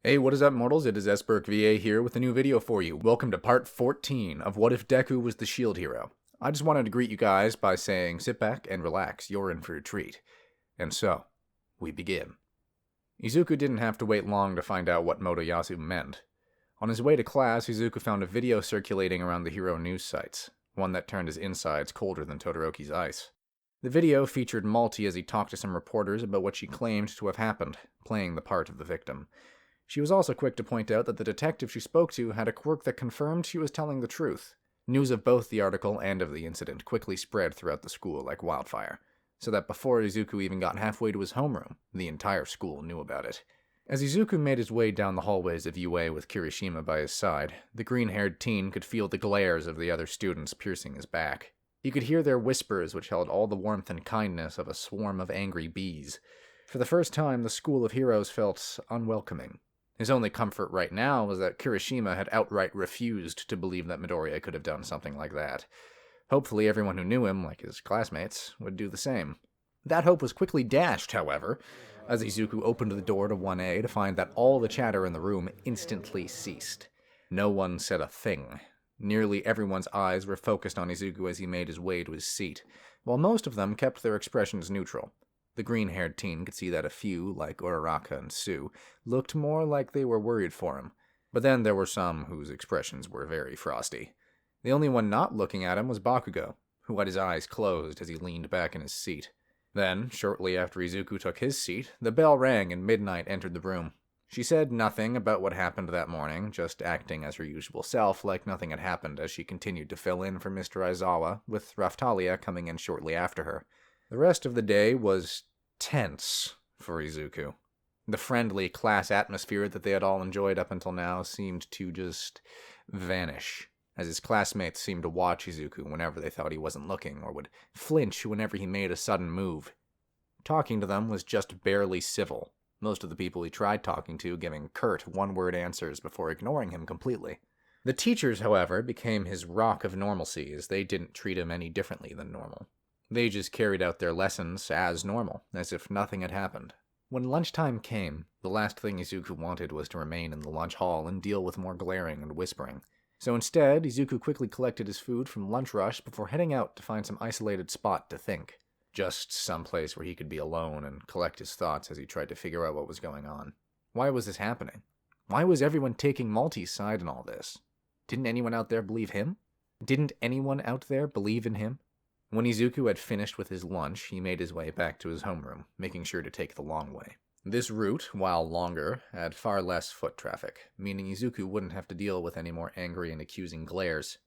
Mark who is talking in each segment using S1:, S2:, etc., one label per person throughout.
S1: Hey, what is up, mortals? It is SBurkeVA here with a new video for you. Welcome to part 14 of What If Deku Was the Shield Hero. I just wanted to greet you guys by saying sit back and relax, you're in for a treat. And so, we begin. Izuku didn't have to wait long to find out what Motoyasu meant. On his way to class, Izuku found a video circulating around the hero news sites, one that turned his insides colder than Todoroki's ice. The video featured Malty as he talked to some reporters about what she claimed to have happened, playing the part of the victim. She was also quick to point out that the detective she spoke to had a quirk that confirmed she was telling the truth. News of both the article and of the incident quickly spread throughout the school like wildfire, so that before Izuku even got halfway to his homeroom, the entire school knew about it. As Izuku made his way down the hallways of UA with Kirishima by his side, the green-haired teen could feel the glares of the other students piercing his back. He could hear their whispers which held all the warmth and kindness of a swarm of angry bees. For the first time, the school of heroes felt unwelcoming. His only comfort right now was that Kirishima had outright refused to believe that Midoriya could have done something like that. Hopefully everyone who knew him, like his classmates, would do the same. That hope was quickly dashed, however, as Izuku opened the door to 1A to find that all the chatter in the room instantly ceased. No one said a thing. Nearly everyone's eyes were focused on Izuku as he made his way to his seat, while most of them kept their expressions neutral. The green-haired teen could see that a few, like Uraraka and Sue, looked more like they were worried for him, but then there were some whose expressions were very frosty. The only one not looking at him was Bakugou, who had his eyes closed as he leaned back in his seat. Then, shortly after Izuku took his seat, the bell rang and Midnight entered the room. She said nothing about what happened that morning, just acting as her usual self like nothing had happened as she continued to fill in for Mr. Aizawa, with Raphtalia coming in shortly after her. The rest of the day was tense for Izuku. The friendly class atmosphere that they had all enjoyed up until now seemed to just vanish, as his classmates seemed to watch Izuku whenever they thought he wasn't looking, or would flinch whenever he made a sudden move. Talking to them was just barely civil, most of the people he tried talking to giving curt, one-word answers before ignoring him completely. The teachers, however, became his rock of normalcy, as they didn't treat him any differently than normal. They just carried out their lessons as normal, as if nothing had happened. When lunchtime came, the last thing Izuku wanted was to remain in the lunch hall and deal with more glaring and whispering. So instead, Izuku quickly collected his food from lunch rush before heading out to find some isolated spot to think. Just someplace where he could be alone and collect his thoughts as he tried to figure out what was going on. Why was this happening? Why was everyone taking Malty's side in all this? Didn't anyone out there believe him? Didn't anyone out there believe in him? When Izuku had finished with his lunch, he made his way back to his homeroom, making sure to take the long way. This route, while longer, had far less foot traffic, meaning Izuku wouldn't have to deal with any more angry and accusing glares.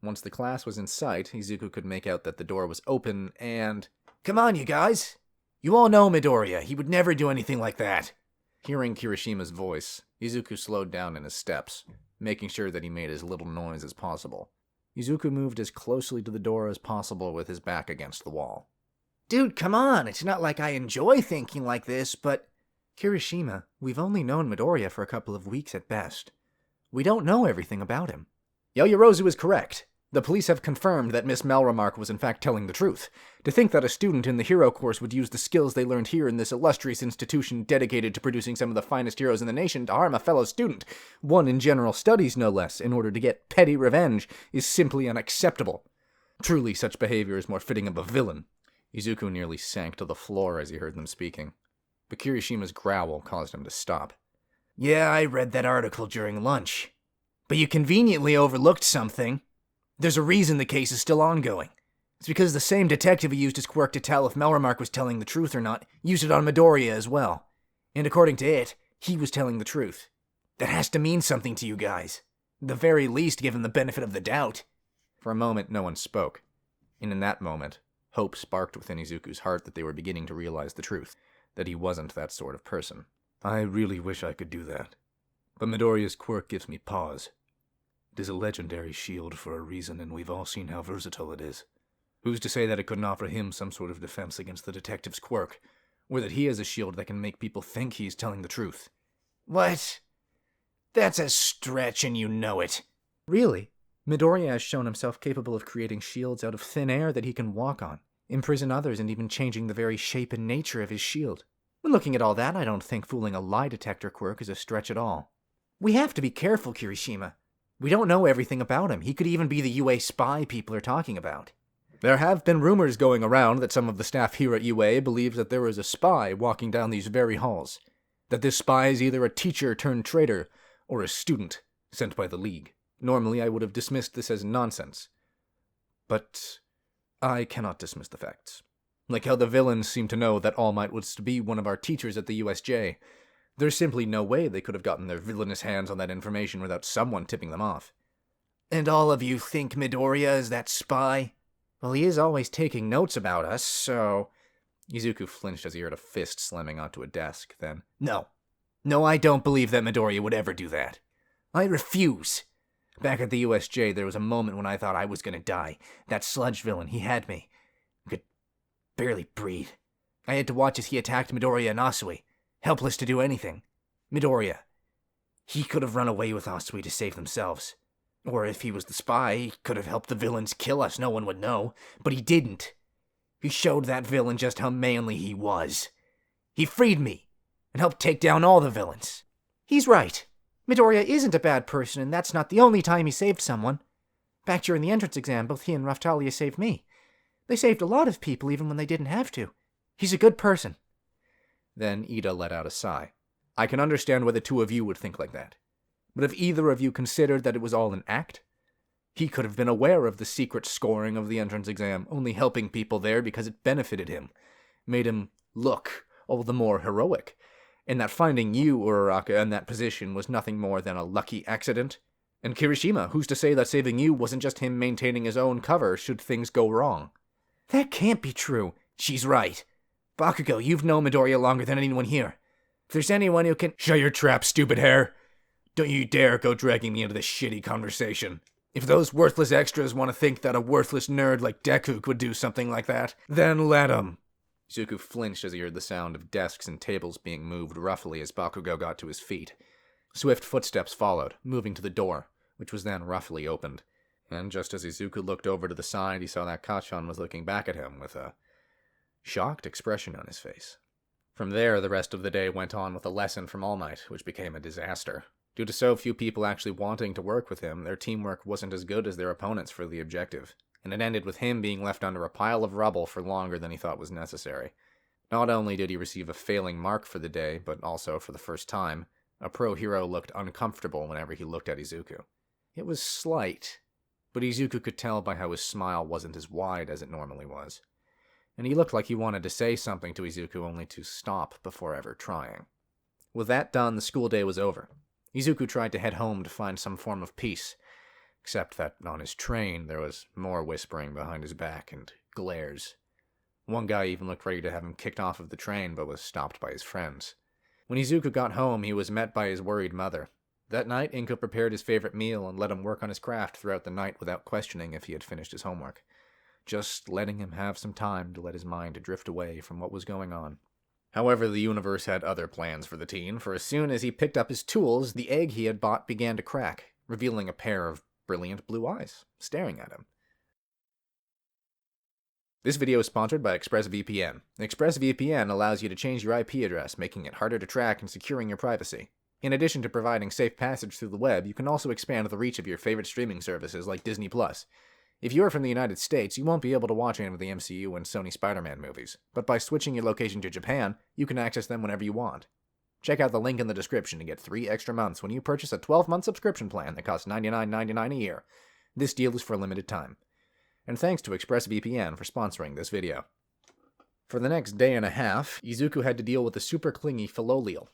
S1: Once the class was in sight, Izuku could make out that the door was open and... "Come on, you guys! You all know Midoriya. He would never do anything like that." Hearing Kirishima's voice, Izuku slowed down in his steps, making sure that he made as little noise as possible. Izuku moved as closely to the door as possible with his back against the wall. "Dude, come on! It's not like I enjoy thinking like this, but..." "Kirishima, we've only known Midoriya for a couple of weeks at best. We don't know everything about him." "Yaoyorozu is correct. The police have confirmed that Miss Malremark was in fact telling the truth. To think that a student in the hero course would use the skills they learned here in this illustrious institution dedicated to producing some of the finest heroes in the nation to harm a fellow student, one in general studies no less, in order to get petty revenge, is simply unacceptable. Truly, such behavior is more fitting of a villain." Izuku nearly sank to the floor as he heard them speaking, but Kirishima's growl caused him to stop. "Yeah, I read that article during lunch. But you conveniently overlooked something. There's a reason the case is still ongoing. It's because the same detective who used his quirk to tell if Malremark was telling the truth or not used it on Midoriya as well. And according to it, he was telling the truth. That has to mean something to you guys. At the very least, give him the benefit of the doubt." For a moment, no one spoke. And in that moment, hope sparked within Izuku's heart that they were beginning to realize the truth, that he wasn't that sort of person. "I really wish I could do that. But Midoriya's quirk gives me pause. It is a legendary shield for a reason, and we've all seen how versatile it is. Who's to say that it couldn't offer him some sort of defense against the detective's quirk, or that he has a shield that can make people think he's telling the truth?" "What? That's a stretch, and you know it." "Really? Midoriya has shown himself capable of creating shields out of thin air that he can walk on, imprison others, and even changing the very shape and nature of his shield. When looking at all that, I don't think fooling a lie detector quirk is a stretch at all. We have to be careful, Kirishima. We don't know everything about him. He could even be the UA spy people are talking about. There have been rumors going around that some of the staff here at UA believes that there is a spy walking down these very halls. That this spy is either a teacher turned traitor or a student sent by the League. Normally, I would have dismissed this as nonsense. But I cannot dismiss the facts. Like how the villains seem to know that All Might was to be one of our teachers at the USJ. There's simply no way they could have gotten their villainous hands on that information without someone tipping them off. And all of you think Midoriya is that spy? Well, he is always taking notes about us, so... Izuku flinched as he heard a fist slamming onto a desk, then... No, I don't believe that Midoriya would ever do that. I refuse. Back at the USJ, there was a moment when I thought I was gonna die. That sludge villain, he had me. I could barely breathe. I had to watch as he attacked Midoriya and Asui, helpless to do anything. Midoriya. He could have run away with Asui to save themselves. Or if he was the spy, he could have helped the villains kill us, no one would know. But he didn't. He showed that villain just how manly he was. He freed me, and helped take down all the villains. He's right. Midoriya isn't a bad person, and that's not the only time he saved someone. Back during the entrance exam, both he and Raphtalia saved me. They saved a lot of people even when they didn't have to. He's a good person. Then Ida let out a sigh. I can understand why the two of you would think like that. But if either of you considered that it was all an act, he could have been aware of the secret scoring of the entrance exam, only helping people there because it benefited him, made him look all the more heroic, and that finding you, Uraraka, in that position was nothing more than a lucky accident. And Kirishima, who's to say that saving you wasn't just him maintaining his own cover should things go wrong? That can't be true. She's right. Bakugou, you've known Midoriya longer than anyone here. If there's anyone who can— Shut your trap, stupid hair! Don't you dare go dragging me into this shitty conversation. If those worthless extras want to think that a worthless nerd like Deku would do something like that, then let 'em. Izuku flinched as he heard the sound of desks and tables being moved roughly as Bakugou got to his feet. Swift footsteps followed, moving to the door, which was then roughly opened. And just as Izuku looked over to the side, he saw that Kacchan was looking back at him with a shocked expression on his face. From there, the rest of the day went on with a lesson from All Might, which became a disaster. Due to so few people actually wanting to work with him, their teamwork wasn't as good as their opponents for the objective, and it ended with him being left under a pile of rubble for longer than he thought was necessary. Not only did he receive a failing mark for the day, but also, for the first time, a pro hero looked uncomfortable whenever he looked at Izuku. It was slight, but Izuku could tell by how his smile wasn't as wide as it normally was. And he looked like he wanted to say something to Izuku only to stop before ever trying. With that done, the school day was over. Izuku tried to head home to find some form of peace, except that on his train there was more whispering behind his back and glares. One guy even looked ready to have him kicked off of the train, but was stopped by his friends. When Izuku got home, he was met by his worried mother. That night, Inko prepared his favorite meal and let him work on his craft throughout the night without questioning if he had finished his homework. Just letting him have some time to let his mind drift away from what was going on. However, the universe had other plans for the teen, for as soon as he picked up his tools, the egg he had bought began to crack, revealing a pair of brilliant blue eyes, staring at him. This video is sponsored by ExpressVPN. ExpressVPN allows you to change your IP address, making it harder to track and securing your privacy. In addition to providing safe passage through the web, you can also expand the reach of your favorite streaming services like Disney+. If you are from the United States, you won't be able to watch any of the MCU and Sony Spider-Man movies, but by switching your location to Japan, you can access them whenever you want. Check out the link in the description to get 3 extra months when you purchase a 12-month subscription plan that costs $99.99 a year. This deal is for a limited time. And thanks to ExpressVPN for sponsoring this video. For the next day and a half, Izuku had to deal with a super clingy Philo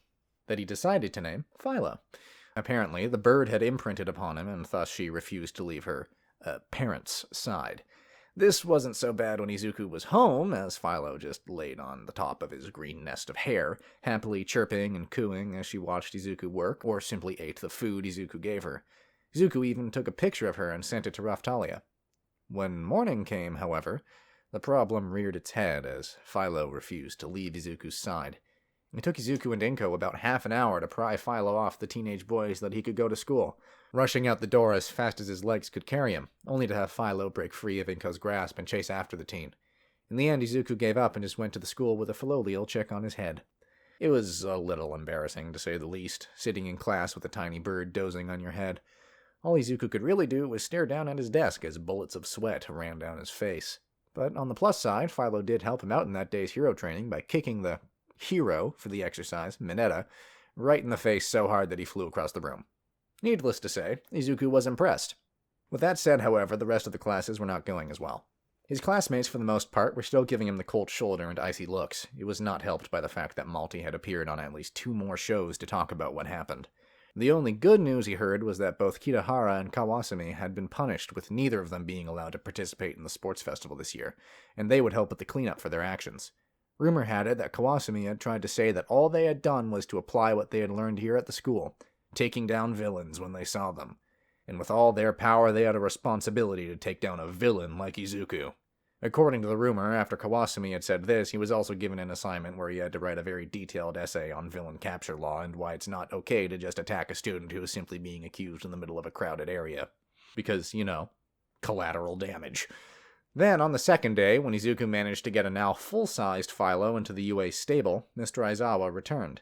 S1: that he decided to name Philo. Apparently, the bird had imprinted upon him, and thus she refused to leave her parents' side. This wasn't so bad when Izuku was home, as Philo just laid on the top of his green nest of hair, happily chirping and cooing as she watched Izuku work, or simply ate the food Izuku gave her. Izuku even took a picture of her and sent it to Raphtalia. When morning came, however, the problem reared its head as Philo refused to leave Izuku's side. It took Izuku and Inko about half an hour to pry Philo off the teenage boy so that he could go to school, rushing out the door as fast as his legs could carry him, only to have Philo break free of Inko's grasp and chase after the teen. In the end, Izuku gave up and just went to the school with a Philo chip on his head. It was a little embarrassing, to say the least, sitting in class with a tiny bird dozing on your head. All Izuku could really do was stare down at his desk as bullets of sweat ran down his face. But on the plus side, Philo did help him out in that day's hero training by kicking the hero for the exercise, Mineta, right in the face so hard that he flew across the room. Needless to say, Izuku was impressed. With that said, however, the rest of the classes were not going as well. His classmates, for the most part, were still giving him the cold shoulder and icy looks. It was not helped by the fact that Malty had appeared on at least 2 more shows to talk about what happened. The only good news he heard was that both Kitahara and Kawasumi had been punished, with neither of them being allowed to participate in the sports festival this year, and they would help with the cleanup for their actions. Rumor had it that Kawasumi had tried to say that all they had done was to apply what they had learned here at the school, taking down villains when they saw them. And with all their power, they had a responsibility to take down a villain like Izuku. According to the rumor, after Kawasumi had said this, he was also given an assignment where he had to write a very detailed essay on villain capture law and why it's not okay to just attack a student who is simply being accused in the middle of a crowded area. Because, collateral damage. Then, on the second day, when Izuku managed to get a now full-sized Philo into the UA stable, Mr. Aizawa returned.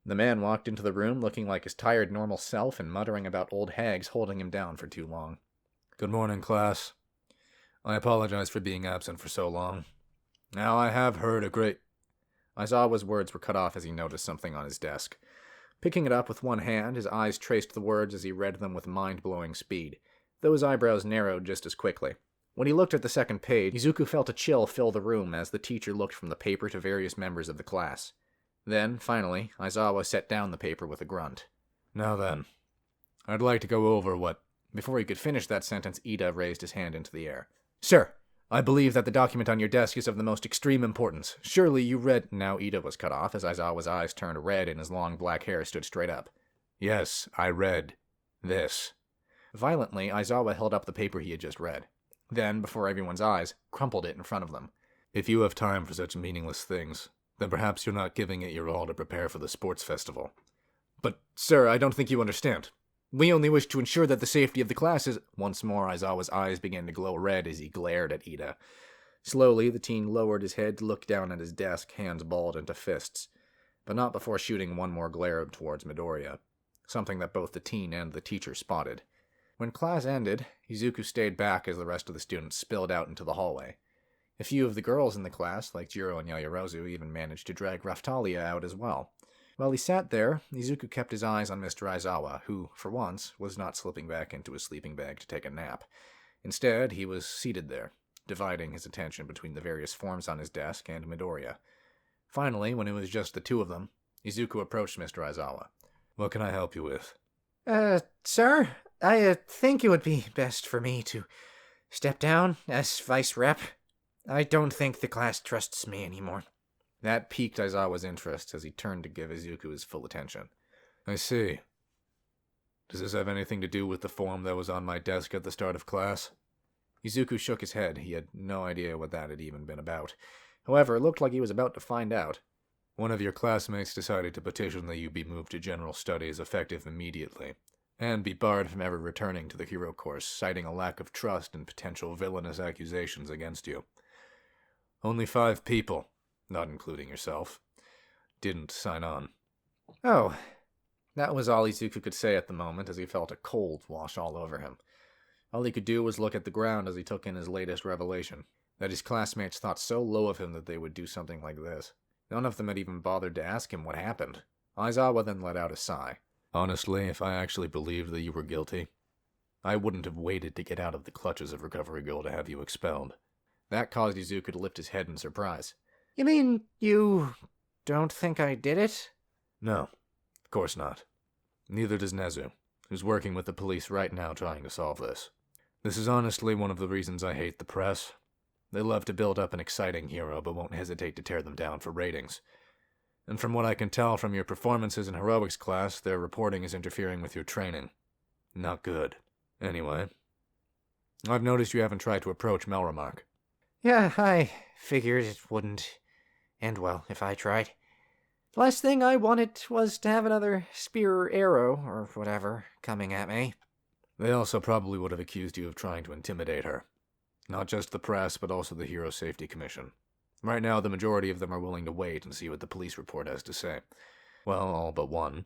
S1: The man walked into the room looking like his tired normal self and muttering about old hags holding him down for too long.
S2: Good morning, class. I apologize for being absent for so long. Now, I have heard a great...
S1: Aizawa's words were cut off as he noticed something on his desk. Picking it up with one hand, his eyes traced the words as he read them with mind-blowing speed, though his eyebrows narrowed just as quickly. When he looked at the second page, Izuku felt a chill fill the room as the teacher looked from the paper to various members of the class. Then, finally, Aizawa set down the paper with a grunt.
S2: Now then, I'd like to go over what...
S1: Before he could finish that sentence, Ida raised his hand into the air. Sir, I believe that the document on your desk is of the most extreme importance. Surely you read... Now Ida was cut off as Aizawa's eyes turned red and his long black hair stood straight up.
S2: Yes, I read this.
S1: Violently, Aizawa held up the paper he had just read. Then, before everyone's eyes, crumpled it in front of them.
S2: If you have time for such meaningless things, then perhaps you're not giving it your all to prepare for the sports festival.
S1: But, sir, I don't think you understand. We only wish to ensure that the safety of the class is... Once more, Aizawa's eyes began to glow red as he glared at Ida. Slowly, the teen lowered his head to look down at his desk, hands balled into fists, but not before shooting one more glare towards Midoriya, something that both the teen and the teacher spotted. When class ended, Izuku stayed back as the rest of the students spilled out into the hallway. A few of the girls in the class, like Jiro and Yaoyorozu, even managed to drag Raphtalia out as well. While he sat there, Izuku kept his eyes on Mr. Aizawa, who, for once, was not slipping back into his sleeping bag to take a nap. Instead, he was seated there, dividing his attention between the various forms on his desk and Midoriya. Finally, when it was just the two of them, Izuku approached Mr. Aizawa.
S2: What can I help you with?
S3: Sir, I think it would be best for me to step down as vice rep. I don't think the class trusts me anymore.
S1: That piqued Aizawa's interest as he turned to give Izuku his full attention.
S2: I see. Does this have anything to do with the form that was on my desk at the start of class?
S1: Izuku shook his head. He had no idea what that had even been about. However, it looked like he was about to find out.
S2: One of your classmates decided to petition that you be moved to general studies effective immediately, and be barred from ever returning to the hero course, citing a lack of trust and potential villainous accusations against you. Only 5 people, not including yourself, didn't sign on.
S1: Oh, that was all Izuku could say at the moment as he felt a cold wash all over him. All he could do was look at the ground as he took in his latest revelation, that his classmates thought so low of him that they would do something like this. None of them had even bothered to ask him what happened. Aizawa then let out a sigh.
S2: Honestly, if I actually believed that you were guilty, I wouldn't have waited to get out of the clutches of Recovery Girl to have you expelled.
S1: That caused Izuku to lift his head in surprise.
S3: You mean you don't think I did it?
S2: No, of course not. Neither does Nezu, who's working with the police right now trying to solve this. This is honestly one of the reasons I hate the press. They love to build up an exciting hero, but won't hesitate to tear them down for ratings. And from what I can tell from your performances in heroics class, their reporting is interfering with your training. Not good. Anyway, I've noticed you haven't tried to approach Melremark.
S3: Yeah, I figured it wouldn't end well if I tried. The last thing I wanted was to have another spear or arrow, or whatever, coming at me.
S2: They also probably would have accused you of trying to intimidate her. Not just the press, but also the Hero Safety Commission. Right now, the majority of them are willing to wait and see what the police report has to say. Well, all but one.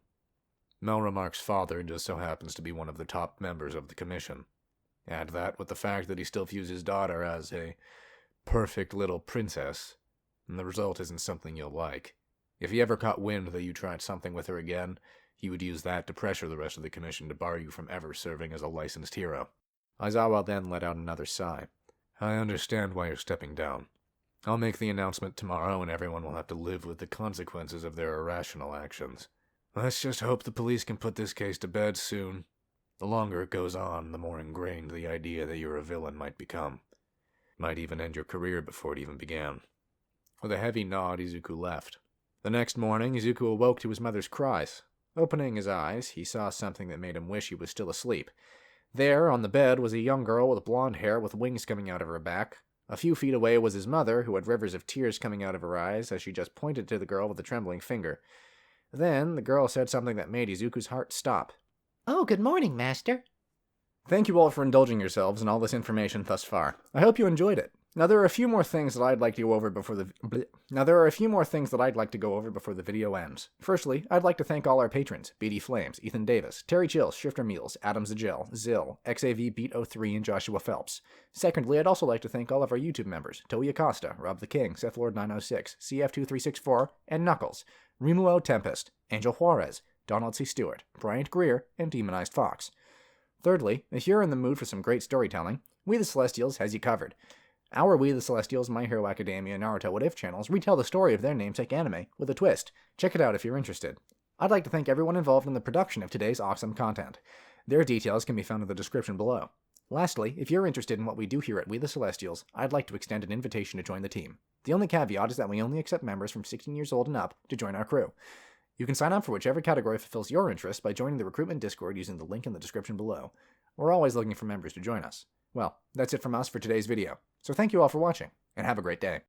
S2: Melremark's father just so happens to be one of the top members of the commission. Add that with the fact that he still views his daughter as a perfect little princess, and the result isn't something you'll like. If he ever caught wind that you tried something with her again, he would use that to pressure the rest of the commission to bar you from ever serving as a licensed hero.
S1: Aizawa then let out another sigh.
S2: I understand why you're stepping down. I'll make the announcement tomorrow and everyone will have to live with the consequences of their irrational actions. Let's just hope the police can put this case to bed soon. The longer it goes on, the more ingrained the idea that you're a villain might become. Might even end your career before it even began.
S1: With a heavy nod, Izuku left. The next morning, Izuku awoke to his mother's cries. Opening his eyes, he saw something that made him wish he was still asleep. There, on the bed, was a young girl with blonde hair with wings coming out of her back. A few feet away was his mother, who had rivers of tears coming out of her eyes as she just pointed to the girl with a trembling finger. Then, the girl said something that made Izuku's heart stop.
S3: Oh, good morning, Master.
S1: Thank you all for indulging yourselves in all this information thus far. I hope you enjoyed it. Now there are a few more things that I'd like to go over before the video ends. Firstly, I'd like to thank all our patrons: BD Flames, Ethan Davis, Terry Chills, Shifter Meals, Adam Zagel, Zill, XAV Beat 03, and Joshua Phelps. Secondly, I'd also like to thank all of our YouTube members: Toei Acosta, Rob the King, Seth Lord 906, CF2364, and Knuckles, Rimuo Tempest, Angel Juarez, Donald C. Stewart, Bryant Greer, and Demonized Fox. Thirdly, if you're in the mood for some great storytelling, We the Celestials has you covered. Our We the Celestials, My Hero Academia, and Naruto What If channels retell the story of their namesake anime with a twist. Check it out if you're interested. I'd like to thank everyone involved in the production of today's awesome content. Their details can be found in the description below. Lastly, if you're interested in what we do here at We the Celestials, I'd like to extend an invitation to join the team. The only caveat is that we only accept members from 16 years old and up to join our crew. You can sign up for whichever category fulfills your interest by joining the recruitment Discord using the link in the description below. We're always looking for members to join us. Well, that's it from us for today's video. So thank you all for watching, and have a great day.